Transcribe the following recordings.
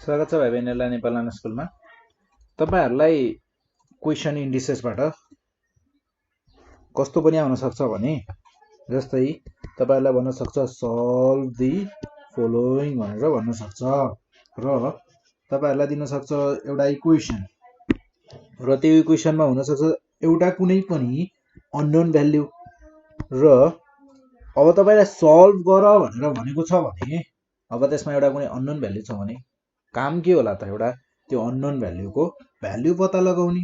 स्वागत छ भाइ बहिनीहरूलाई नेपाल नाना स्कुलमा। तपाईहरुलाई क्वेशन इन्डिसेसबाट कस्तो पनि आउन सक्छ भने जस्तै तपाईहरुलाई भन्न सक्छ सल्भ दी फलोइङ भनेर भन्न सक्छ र तपाईहरुलाई दिन सक्छ एउटा इक्वेसन र त्यो इक्वेसनमा हुन सक्छ एउटा कुनै पनि अननोन भ्यालु र अब तपाईलाई सल्भ गर भनेर भनेको छ भने अब त्यसमा एउटा कुनै अननोन भ्यालु छ भने काम के होला त एउटा त्यो अननोन भ्यालुको भ्यालु पत्ता लगाउने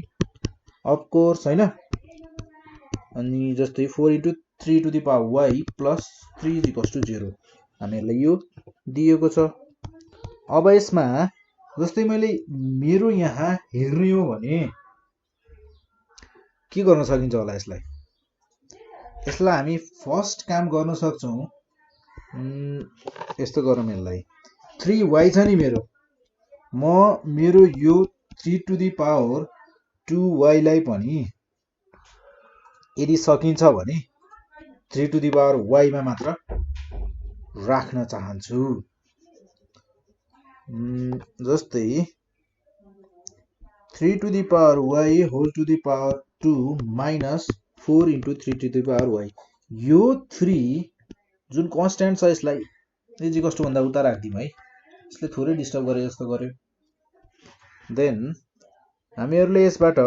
अफ कोर्स हैन। अनि जस्तै 4 into 3 to the power y plus 3 is equals to 0 हामीहरुलाई यो दिएको छ। अब यसमा जस्तै मैले मेरो यहाँ हेर्ने हो भने के गर्न सकिन्छ होला यसलाई हामी फर्स्ट काम गर्न सक्छौं यस्तो गरौँ यसलाई 3y छ नि मेरो यो 3 to the power 2y लाई पनि यदि सकिन्छ भने 3 to the power y मा मात्र राख्न चाहन्छु। जस्तै 3 to the power y whole to the power 2 minus 4 into 3 to the power y यो 3 जुन कन्स्ट्यान्ट छ यसलाई इज इक्वल्स टु भन्दा उता राख्दिम है, यसले थोरै डिस्टर्ब गरे जस्तो गर्यो। देन हामीहरुले यसबाट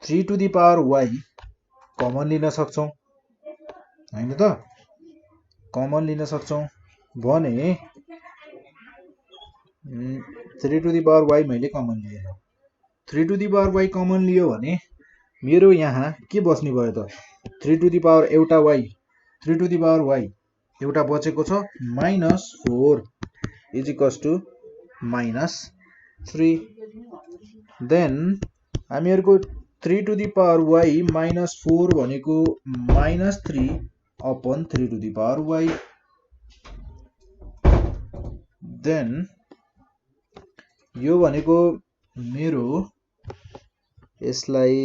3 to the power y common लिन सक्छौं हैन त, कमन लिन सक्छौं भने 3 to the power y मैले कमन लिए 3 to the power y common लियो भने मेरो यहाँ के बस्ने भयो त 3 to the power एउटा y 3 to the power y एउटा बचेको छ -4 इज इक्वल्स टु -3। देन हामीहरुको 3 to the power y -4 भनेको -3 upon 3 to the power y। Then यो भनेको मेरो यसलाई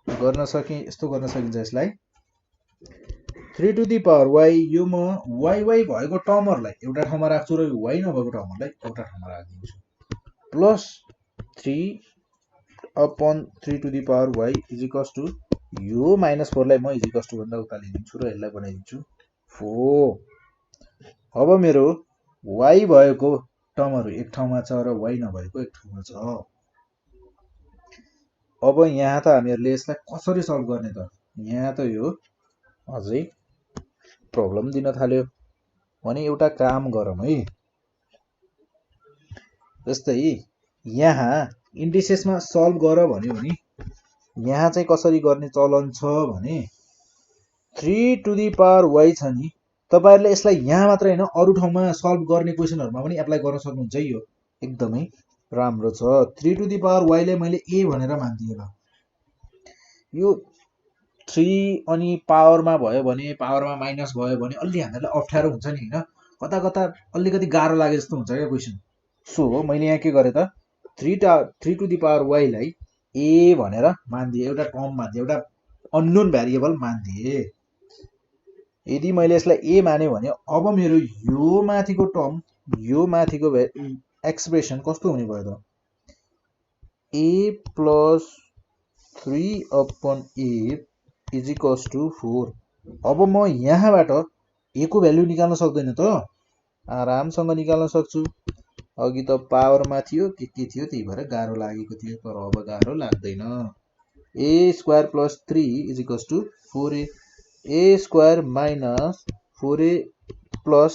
गर्न सके यस्तो गर्न सकिन्छ यसलाई 3 to the power y यो म y भएको टर्महरुलाई एउटा ठाउँमा राख्छु र y नभएको टर्महरुलाई एउटा ठाउँमा राख्दिन्छु plus 3 upon 3 to the power y is equals to यो -4 लाई म इज इक्वल्स टु भन्दा उता लिदिन्छु र यसलाई बनाइदिन्छु 4। अब मेरो y भएको टर्महरु एक ठाउँमा छ र y नभएको एक ठाउँमा छ। अब यहाँ त हामीहरुले यसलाई कसरी सल्भ गर्ने त, यहाँ त यो अझै प्रब्लम दिन थाल्यो भने एउटा काम गरौँ है। जस्तै यहाँ इन्डिसेसमा सल्भ गर भन्यो भने यहाँ चाहिँ कसरी गर्ने चलन छ भने 3 to the power y छ नि, तपाईहरुले यसलाई यहाँ मात्र हैन अरु ठाउँमा सल्भ गर्ने क्वेशनहरुमा पनि एप्लाई गर्न सक्नुहुन्छ। यो एकदमै राम्रो छ। 3 to the power y लाई मैले a भनेर मान्दिए ल, यो 3 अनि पावरमा भयो भने पावरमा माइनस भयो भने अलि हामीलाई अप्ठ्यारो हुन्छ नि हैन, कता कता अलिकति गाह्रो लागे जस्तो हुन्छ के क्वेशन। सो मैले यहाँ के गरे त 3 to the power y लाई a भनेर मान्दिए, एउटा टर्म मान्दिए, एउटा अननोन भेरिएबल मान्दिए। यदि मैले यसलाई a माने भने अब मेरो यो माथिको टर्म यो माथिको एक्सप्रेसन कस्तो हुने भयो त a plus 3 upon a is equals to 4। अब म यहाँबाट a को भ्यालु निकाल्न सक्दैन त, आरामसँग निकाल्न सक्छु। अघि त पावरमा थियो के थियो त्यही भएर गाह्रो लागेको थियो, तर अब गाह्रो लाग्दैन। a square plus 3 is equals to 4a, a square minus 4a plus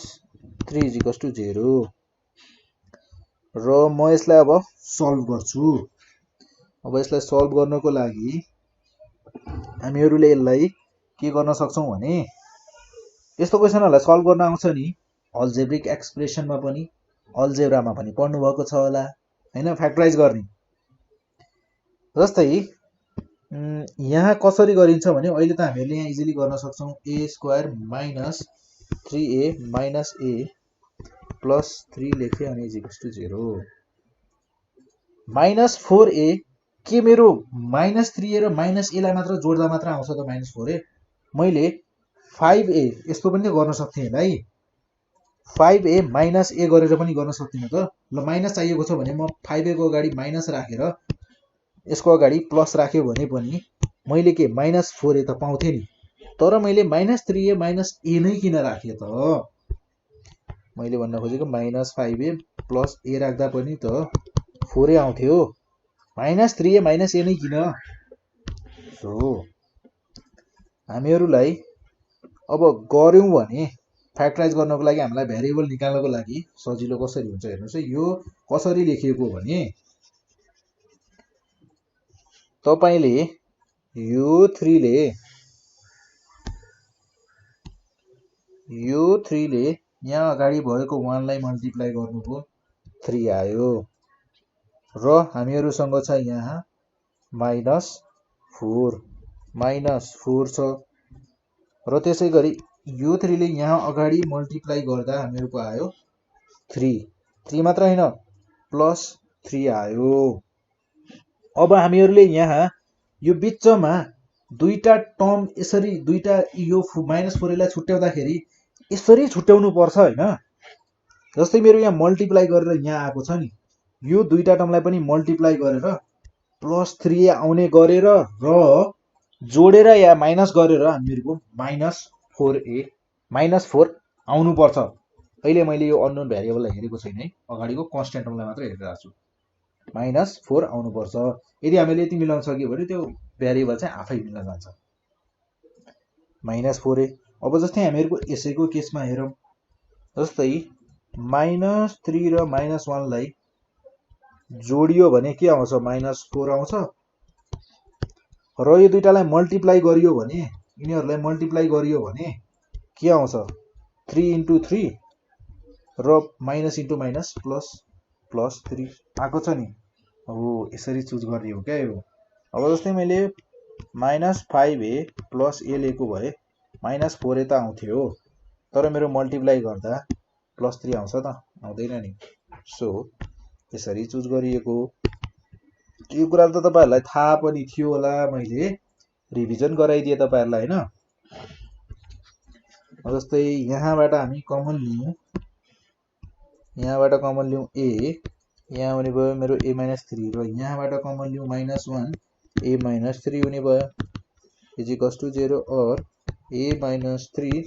3 is equals to 0 र म यसलाई अब सल्भ गर्छु। अब यसलाई सल्भ गर्नको लागि हामीहरुले यसलाई के गर्न सक्छौं भने यस्तो क्वेशनहरुलाई सल्भ गर्न आउँछ नि अल्जेब्रिक एक्सप्रेसनमा पनि अल्जेब्रामा पनि पढ्नु भएको छ होला हैन, फ्याक्टराइज गर्ने। जस्तै यहाँ कसरी गरिन्छ भने अहिले त हामीहरुले यहाँ इजिली गर्न सक्छौं a square minus 3a minus a plus 3 लेखे अनि is equals to 0 minus 4a के मेरो -3a र -a लाई मात्र जोड्दा मात्र आउँछ त -4a। मैले 5a यस्तो पनि गर्न सक्थे है, 5a माइनस a गरेर पनि गर्न सक्दिनँ त। ल माइनस चाहिएको छ भने म 5a को अगाडि माइनस राखेर यसको अगाडि प्लस राख्यो भने पनि मैले के माइनस 4a त पाउँथेँ नि। तर मैले माइनस 3a माइनस a नै किन राखेँ त? मैले भन्न खोजेको माइनस 5a प्लस a राख्दा पनि त 4a आउँथ्यो। माइनस 3a माइनस a नै किन? सो हामीहरूलाई अब गर्यौं भने फ्याक्टराइज गर्नको लागि हामीलाई भेरिएबल निकाल्नको लागि सजिलो कसरी हुन्छ हेर्नुस् है। यो कसरी लेखिएको भने तपाईले यो 3 ले यहाँ अगाडि भएको 1 लाई मल्टिप्लाई गर्नुको 3 आयो र हामीहरुसँग छ यहाँ -4 छ र त्यसैगरी यो 3 ले यहाँ अगाडि मल्टिप्लाई गर्दा हामीहरुको आयो 3 मात्र हैन प्लस 3 आयो। अब हामीहरुले यहाँ यो बिचमा दुईटा टर्म यसरी दुईटा यो -4a लाई छुट्याउँदाखेरि यसरी छुट्याउनु पर्छ हैन। जस्तै मेरो यहाँ मल्टिप्लाई गरेर यहाँ आएको छ नि, यो दुईटा टर्मलाई पनि मल्टिप्लाई गरेर प्लस 3a आउने गरेर र जोडेर या माइनस गरेर हामीहरुको -4 आउनु पर्छ। अहिले मैले यो अननोन भेरिएबललाई हेरेको छैन है, अगाडिको कन्स्ट्यान्ट टर्मलाई मात्र हेरिरहेको छु। -4 आउनु पर्छ। यदि हामीले यति मिलाउन सक्यो भने त्यो भेरिएबल चाहिँ आफै मिल्न जान्छ। -4a। अब जस्तै हामीहरुको यसैको केसमा हेरौं। जस्तै -3 र -1 लाई जोडियो भने के आउँछ? -4 आउँछ। र यो दुईटालाई मल्टिप्लाई गरियो भने यिनीहरुलाई मल्टिप्लाई गरियो भने के आउँछ? 3 * 3 र माइनस इन्टु माइनस प्लस 3 आएको छ नि। हो यसरी चुज गर्ने हो क्या यो। अब जस्तै मैले -5a प्लस a लेखेको भए -4a त आउँथ्यो, तर मेरो मल्टिप्लाई गर्दा +3 आउँछ त? आउँदैन नि। सो यसरी चुज गरिएको। यो कुरा त तपाईहरुलाई थाहा पनि थियो होला, मैले रिभिजन गराइदिए तपाईहरुलाई हैन। जस्तै यहाँबाट हामी कमन लियौं, a, यहाँ हुने भयो मेरो a - 3 र यहाँबाट कमन लियौं -1 a - 3 हुने भयो = 0 और a - 3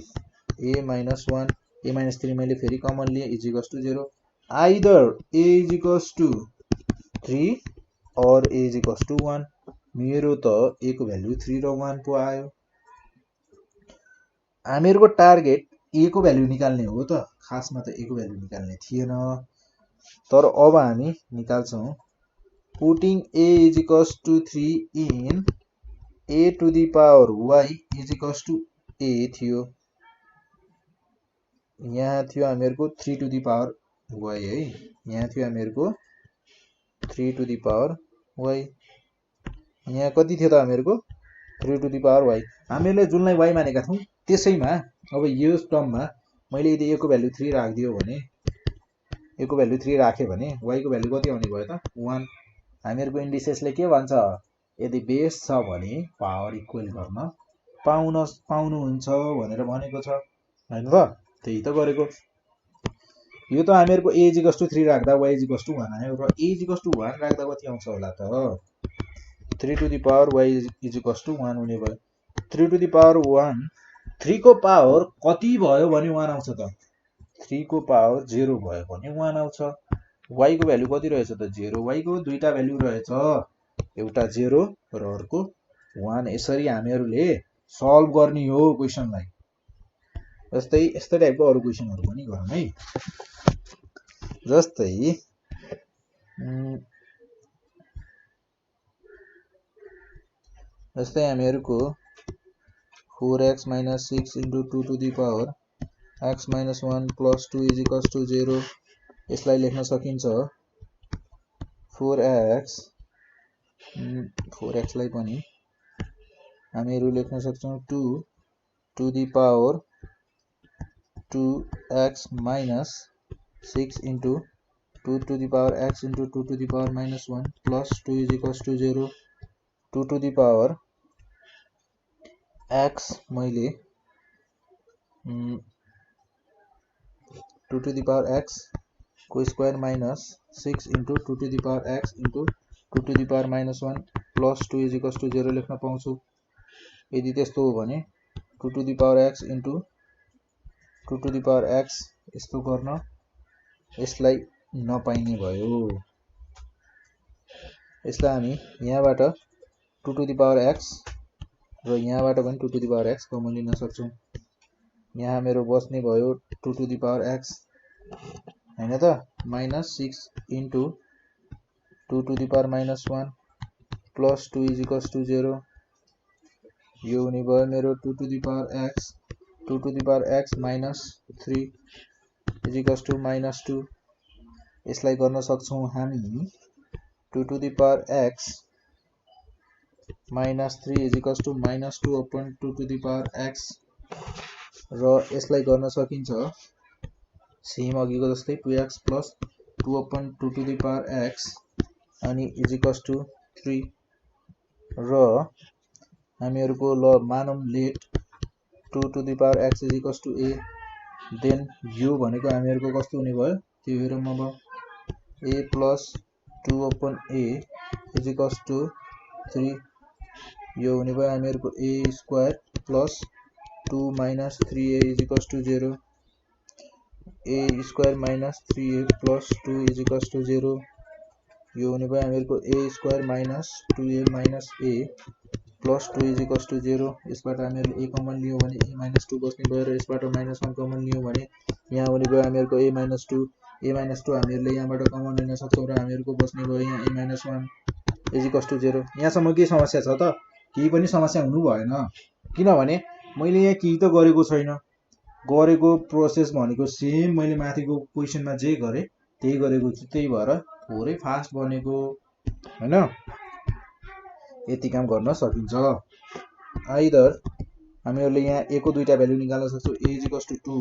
a - 1 a - 3 मैले फेरि कमन लिए = 0। आइदर a = 3 और a = 1। मेरो त a को भ्यालु 3 र 1 पो आयो। हामीहरुको टार्गेट a को भ्यालु निकाल्ने हो त, खासमा त a को भ्यालु निकाल्ने थिएन। तर अब हामी निकाल्छौं। Putting a = 3 in a to the power y = a थियो। यहाँ थियो हामीहरुको 3 टु द पावर y है। यहाँ थियो हामीहरुको 3 टु द पावर y। यहाँ कति थियो त हामीहरुको? 3 टु द पावर y। हामीले जुनलाई y मानेका थियौं त्यसैमा अब यो टर्ममा मैले यदि a को भ्यालु 3 राख्दियो भने y को भ्यालु कति आउने भयो त? 1। हामीहरुको इन्डिसेसले के भन्छ? यदि बेस छ भने पावर इक्वल गर्न पाउनुहुन्छ भनेर भनेको छ हैन त? त्यही त गरेको। यो त हामीहरुको a = 3 राख्दा y = 1 आयो र a = 1 राख्दा कति आउँछ होला त? 3 टु द पावर y = 1 हुने भयो। 3 टु द पावर 1 3 को पावर कति भयो भने 1 आउँछ त? 3 को पावर 0 भयो भने 1 आउँछ। y को भ्यालु कति रहेछ त? 0। y को दुईटा भ्यालु रहेछ, एउटा 0 र अर्को 1। यसरी हामीहरुले सल्भ गर्ने हो क्वेशनलाई। जस्तै यस्तै टाइपको अरु क्वेशनहरु पनि गरौँ है। जस्तै हामीहरुको 4x - 6 * 2 to the power x - 1 + 2 = 0। यसलाई लेख्न सकिन्छ 4x लाई पनि हामीहरु लेख्न सक्छौं 2 to the power 2x - 6 * 2 to the power x * 2 to the power -1 + 2 = 0। 2 to the power x मैले 2 to the power x को square minus 6 into 2 to the power x into 2 to the power minus 1 plus 2 is equals to 0 लेख्न पाउँछु। यदि त्यस्तो हो भने 2 to the power x into 2 to the power x यस्तो गर्न यसलाई नपाइने भयो। यसलाई हामी यहाँबाट 2 to the power x र यहाँबाट पनि 2 to the power x common लिन सक्छौं। यहाँ मेरो बस्ने भयो 2 to the power x हैन त minus 6 into 2 to the power minus 1 plus 2 is equals to 0। यो हुने भयो मेरो 2 to the power x 2 to the power x minus 3 is equals to minus 2। यसलाई गर्न सक्छौं हामी 2 to the power x minus 3 is equals to minus 2 upon 2 to the power x र यसलाई गर्न सकिन्छ सेम अघिको जस्तै 2x plus 2 upon 2 to the power x अनि is equals to 3 र हामीहरुको ल मानौं let 2 to the power x is equals to a then यो भनेको हामीहरुको कस्तो हुने भयो त्यो हेरौं अब a plus 2 upon a is equals to 3 यो हुने भयो हामीहरुको a square plus 2 minus 3a is equals to 0 a square minus 3a plus 2 is equals to 0 यो हुने भयो हामीहरुको a square minus 2a minus a plus 2 is equals to 0 यसबाट हामीहरुले a common लियौ भने a minus 2 बस्ने भयो र यसबाट minus 1 कमन लियौ भने यहाँ हुने भयो हामीहरुको a minus 2 हामीहरुले यहाँबाट कमन लिन सक्छौं र हामीहरुको बस्ने भयो यहाँ a minus 1 is equals to 0। यहाँसम्म के समस्या छ त केही पनि समस्या हुनु भएन किनभने मैले यहाँ केही त गरेको छैन गरेको प्रोसेस भनेको सेम मैले माथिको क्वेशनमा जे गरे त्यही गरेको छु त्यही भएर थोरै फास्ट बनेको हैन यति काम गर्न सकिन्छ। आइदर हामीहरुले यहाँ a को दुईटा भ्यालु निकाल्न सक्छौं a is equals to 2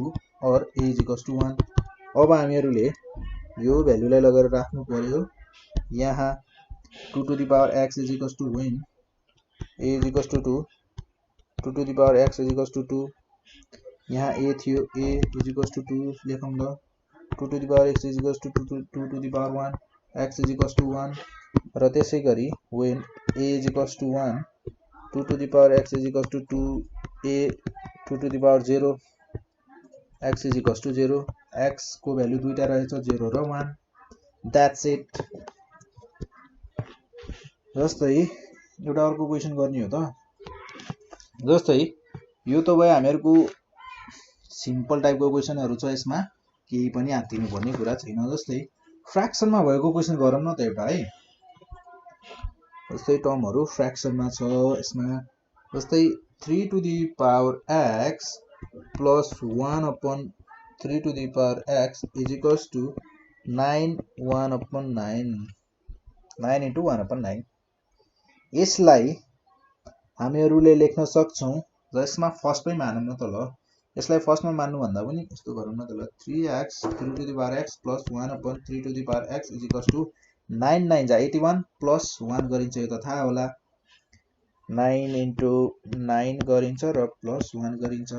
और a is equals to 1। अब हामीहरुले यो भ्यालुलाई लगेर राख्नु पर्यो यहाँ 2 to the power x is equals to when a is equals to 2 2 to the power x is equals to 2 यहाँ a थियो a is equals to 2 लेखौं ल 2 to the power x is equals to 2 to the power 1 x is equals to 1 र त्यसैगरी when a is equals to 1 2 to the power x is equals to 2 a 2 to the power 0 x is equals to 0 x को value दुईटा रहेछ 0 र 1 that's it। जस्तै एउटा अर्को question गर्ने हो त जस्तै यो त भयो हामीहरुको सिम्पल टाइपको क्वेशनहरु छ यसमा केही पनि हात्तिनु पर्ने कुरा छैन। जस्तै फ्र्याक्सनमा भएको क्वेशन गरौँ न त एउटा है जस्तै टर्महरु फ्र्याक्सनमा छ यसमा जस्तै 3 to the power x plus 1 upon 3 to the power x is equals to 9 1 upon 9 9 into 1 upon 9 यसलाई हामीहरुले लेख्न सक्छौं र यसमा फर्स्ट मै मानौं न त ल यसलाई फर्स्टमा मान्नु भन्दा पनि यस्तो गरौँ न त ल 3x 3 to the power x plus 1 upon 3 to the power x is equals to 9 9 जा 81 plus 1 गरिन्छ यो त थाहा होला 9 into 9 गरिन्छ र plus 1 गरिन्छ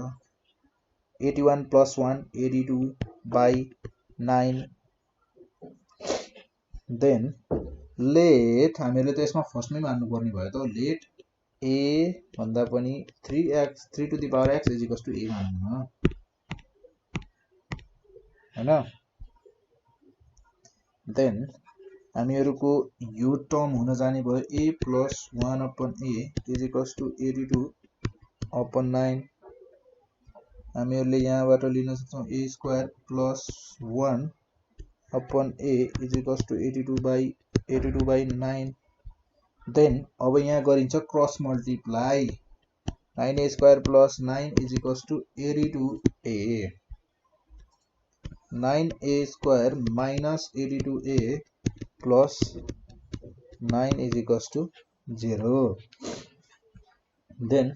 81 plus 1 82 by 9 then let हामीहरुले त यसमा फर्स्टमै मान्नु पर्ने भयो त let a भन्दा पनि 3 to the power x is equals to a मान्नु हैन then हामीहरुको यो टर्म हुन जाने भयो a plus 1 upon a is equals to 82 upon 9 हामीहरुले यहाँबाट लिन सक्छौं a square plus 1 upon a is equals to 82 by 9 then अब यहाँ गरिन्छ cross multiply 9a square plus 9 is equals to 82a 9a square minus 82a plus 9 is equals to 0 then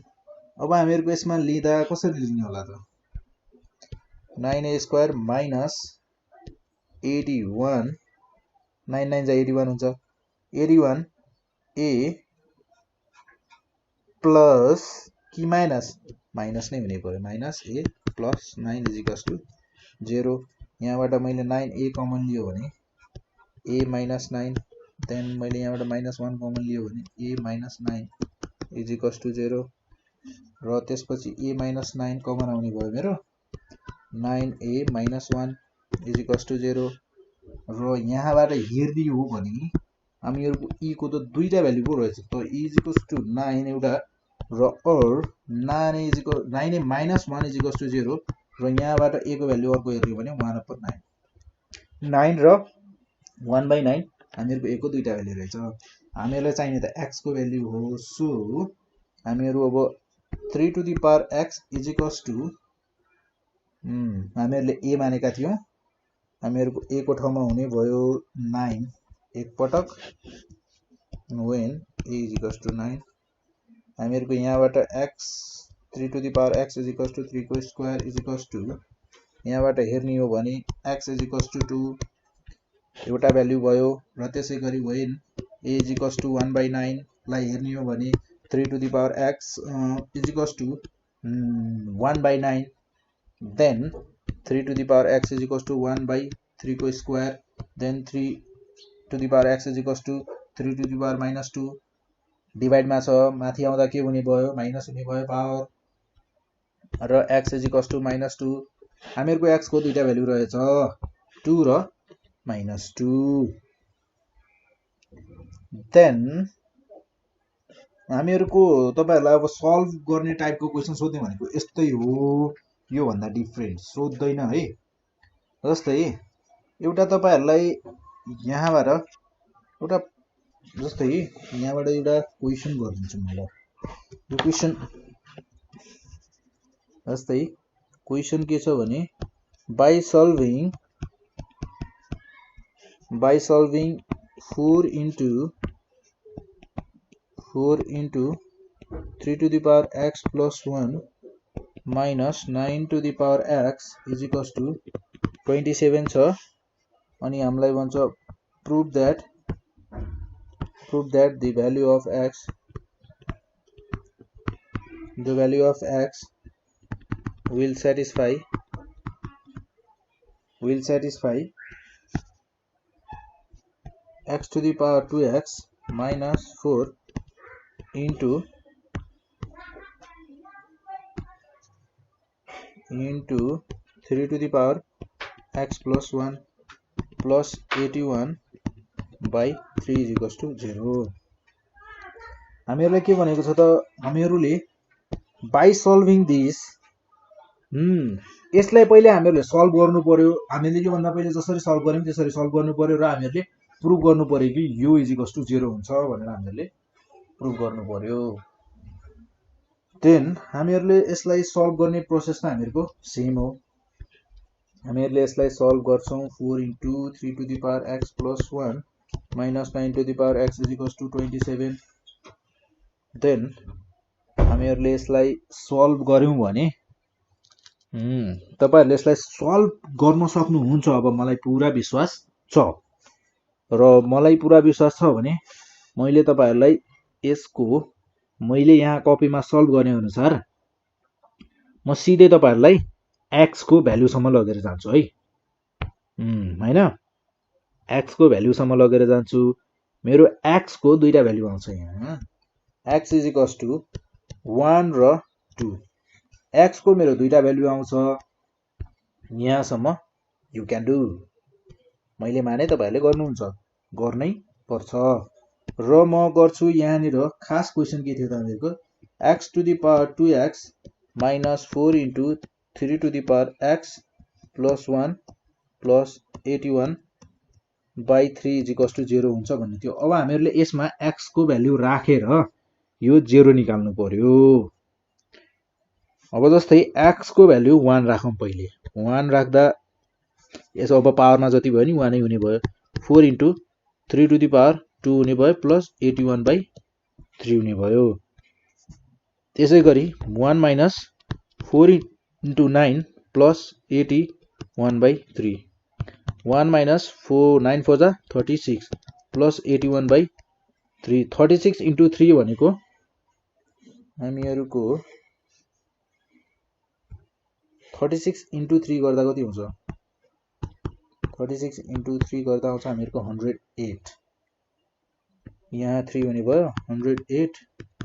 अब हामीहरुको यसमा लिँदा कसरी लिने होला त 9a square minus 81 9 9 जा 81 हुन्छ 81 a plus कि माइनस नै हुने पर्यो minus a plus 9 is equals to 0 यहाँबाट मैले 9a कमन लियो भने a minus 9, देन मैले यहाँबाट -1 कमन लियो भने a minus 9 is equals to 0, र त्यसपछि a minus 9 कमन आउने भयो मेरो 9a minus 1 is equals to 0, र यहाँबाट हेर्ने हो भने हामीहरुको e को त दुईटा भ्यालु पो रहेछ, त e इज इक्वल्स टु 9 एउटा र और 9a minus 1 is equals to 0, र यहाँबाट a को भ्यालु अर्को हेर्ने हो भने 1/9, 9 र 1/9 हामीहरुको a को दुईटा भ्यालु रहेछ। हामीहरुलाई चाहिने त x को भ्यालु हो, सो हामीहरु अब 3 to the power x is equals to हामीहरुले a मानेका थियौं, हामीहरुको a को ठाउँमा हुने भयो 9 एक पटक when a is equals to 9, हामीहरुको यहाँबाट x 3 to the power x is equals to 3 को स्क्वायर is equals to यहाँबाट हेर्ने हो भने x is equals to 2 एउटा भ्यालु भयो, र त्यसैगरी when a is equals to 1/9 लाई हेर्ने हो भने 3 to the power x is equals to 1/9, then 3 to the power x is equals to 1/3 को square, then 3 to the power x is equals to 3 to the power minus 2 divide मा छ, माथि आउँदा के हुने भयो माइनस हुने भयो पावर, र x is equals to -2, हामीहरुको x को दुईटा भ्यालु रहेछ 2 र -2, देन हामीहरुको तपाईहरुलाई अब सल्भ गर्ने टाइपको क्वेशन सोध्ने भनेको यस्तै हो, यो भन्दा डिफरेन्ट सोध्दैन है। जस्तै एउटा तपाईहरुलाई यहाँबाट एउटा जस्तै यहाँबाट एउटा क्वेशन गरिदिन्छु म, ल यो क्वेशन जस्तै क्वेशन के छ भने by solving 4 into 3 to the power x plus 1 minus 9 to the power x is equals to 27 छ, अनि हामीलाई भन्छ prove that the value of x will satisfy x to the power 2x minus 4 into 3 to the power x plus 1 plus 81/3 is equals to 0। हामीहरुलाई के भनेको छ त, हामीहरुले by solving this यसलाई पहिले हामीहरुले सल्भ गर्नु पर्यो, हामीले यो भन्दा पहिले जसरी सल्भ गर्यौं त्यसरी सल्भ गर्नु पर्यो, र हामीहरुले प्रुफ गर्नु पर्यो कि यो इज इक्वल्स टु 0 हुन्छ भनेर हामीहरुले प्रुफ गर्नु पर्यो। देन हामीहरुले यसलाई सल्भ गर्ने प्रोसेस त हामीहरुको सेम हो, हामीहरुले यसलाई सल्भ गर्छौं 4 into 3 to the power x plus 1 minus 9 to the power x is equals to 27, then हामीहरुले यसलाई सल्भ गर्यौं भने तपाईहरुले यसलाई सल्भ गर्न सक्नुहुन्छ, अब मलाई पुरा विश्वास छ, र मलाई पुरा विश्वास छ भने मैले तपाईहरुलाई यसको मैले यहाँ कपीमा सल्भ गर्ने अनुसार म सिधै तपाईहरुलाई x को भ्यालु सम्म लगेर जान्छु है, हैन x को भ्यालु सम्म लगेर जान्छु। मेरो x को दुईटा भ्यालु आउँछ यहाँ, x इज इक्वल्स टु 1 र 2, x को मेरो दुईटा भ्यालु आउँछ यहाँसम्म, यु क्यान डु, मैले माने तपाईहरुले गर्नुहुन्छ, गर्नै पर्छ, र म गर्छु यहाँनिर खास क्वेशन के थियो त हामीहरुको x to the power 2x minus 4 into 3 to the power x plus 1 plus 81/3 is equals to 0 हुन्छ भन्ने थियो। अब हामीहरुले यसमा x को भ्यालु राखेर यो 0 निकाल्नु पर्यो। अब जस्तै x को भ्यालु 1 राखौं, पहिले 1 राख्दा यसो अब पावरमा जति भयो नि 1 नै हुने भयो, 4 into 3 to the power 2 हुने भयो प्लस 81/3 हुने भयो। त्यसैगरी 1 minus 4 into 9 plus 81/3, 1 minus 4 9 4 जा 36 plus 81/3, 36 into 3 भनेको हामीहरुको 36 into 3 गर्दा कति हुन्छ 36 into 3 गर्दा आउँछ हामीहरुको 108 यहाँ 3 हुने भयो 108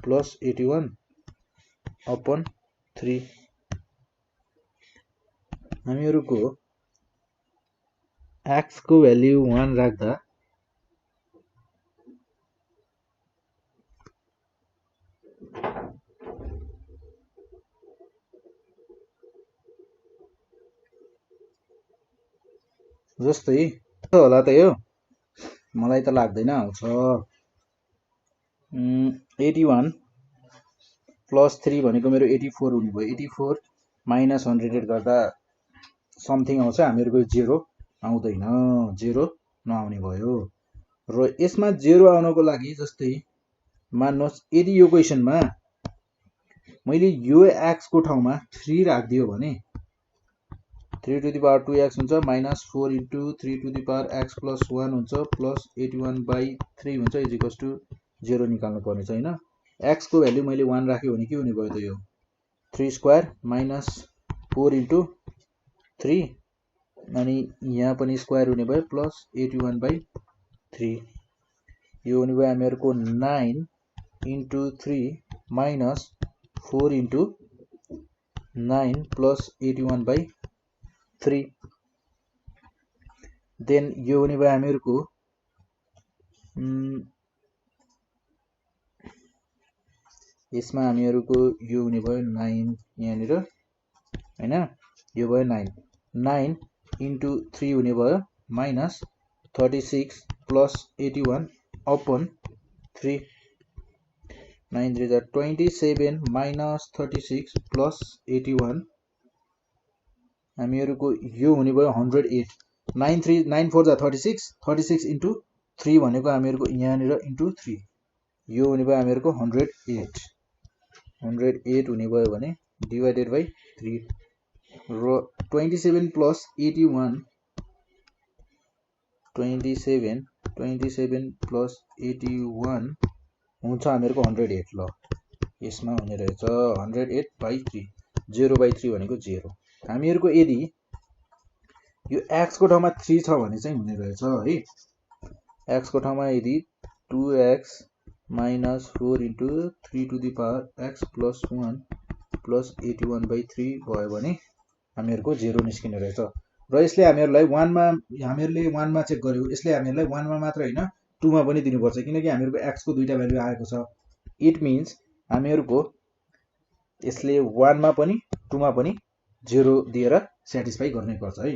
plus 81 upon 3 हामीहरुको x को भ्यालु 1 राख्दा जस्तै होला त यो मलाई त लाग्दैन आउँछ 81 plus 3 भनेको मेरो 84 हुने भयो 84 minus 108 गर्दा समथिङ आउँछ हामीहरुको 0 आउँदैन 0 नआउने भयो र यसमा 0 आउनको लागि जस्तै मान्नुस् यदि यो क्वेशनमा मैले यो x को ठाउँमा 3 राख्दियो भने 3 to the power 2x हुन्छ minus 4 into 3 to the power x plus 1 हुन्छ plus 81 by 3 हुन्छ is equals to 0 निकाल्नु पर्ने छ हैन x को भ्यालु मैले 1 राख्यो भने के हुने भयो त यो 3 स्क्वायर minus 4 into 3 अनि यहाँ पनि स्क्वायर हुने भयो plus 81 by 3 यो हुने भयो हामीहरुको 9 into 3 minus 4 into 9 plus 81 by 3 then यो हुने भयो हामीहरुको यसमा हामीहरुको यो हुने भयो 9 यहाँनिर हैन यो भयो 9 9 into 3 हुने भयो minus 36 plus 81 upon 3 9 3 are 27 minus 36 plus 81 हामीहरुको यो हुने भयो 108 9 3 9 4 जा 36 36 into 3 भनेको हामीहरुको यहाँनिर into 3 यो हुने भयो हामीहरुको 108 108 हुने भयो भने divided by 3 र 27 plus 81 27 plus 81 हुन्छ हामीहरुको 108 ल यसमा हुने रहेछ 108 by 3 0 by 3 भनेको 0 हामीहरुको यदि यो x को ठाउँमा 3 छ भने चाहिँ हुने रहेछ है x को ठाउँमा यदि 2x minus 4 into 3 to the power x plus 1 plus 81 by 3 भयो भने हामीहरुको 0 निस्किने रहेछ र यसले हामीहरुलाई 1 मा हामीहरुले 1 मा चेक गर्यौ यसले हामीहरुलाई 1 मा मात्र हैन 2 मा पनि दिनुपर्छ किनकि हामीहरुको x को दुईटा भ्यालु आएको छ इट मिन्स हामीहरुको यसले 1 मा पनि 2 मा पनि 0 दिएर स्याटिस्फाई गर्नै पर्छ है